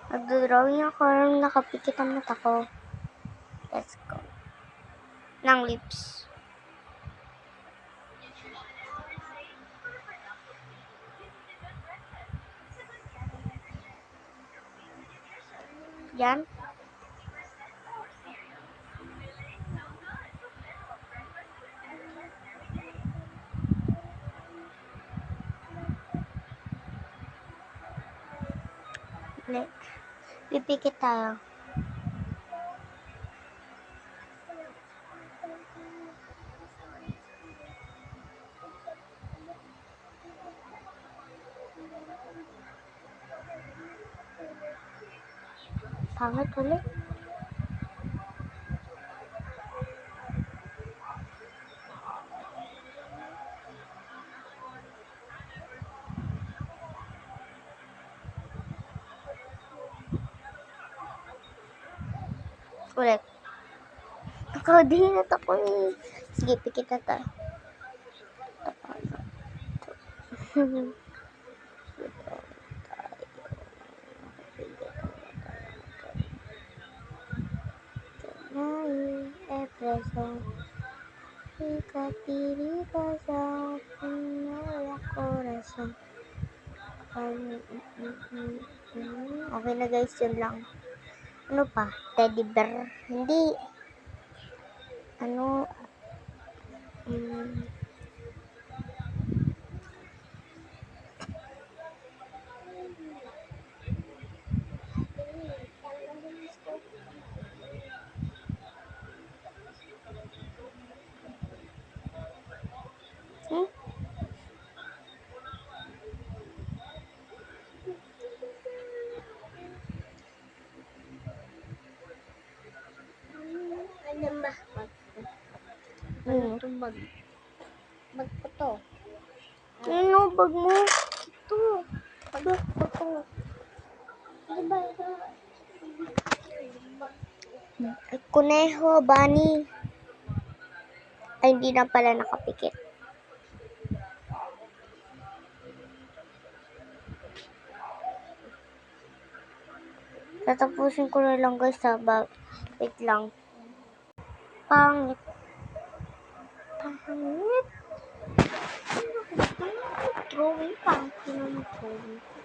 Nagdodrawing ako ng nakapikit ang mata ko. Let's go. Ng lips. Yan. Pipikit tayo. Pangit ulit. Ulit. Nakadihinat ako eh. Sige, pikit na tayo. Preso ikatiri ka sa punyala corazon. Okay na guys, yun lang. Ano pa? Teddy bear? Hindi. Ano? Ano ba? Ano itong bag? Bag ko to. Ano bag mo? Ito. Bag ko to. Ano ba ito? Kuneho, bunny. Ay, hindi na pala nakapikit. Tatapusin ko na lang guys sa bag. Wait lang. Pangit. Pangit. Drawing pangit.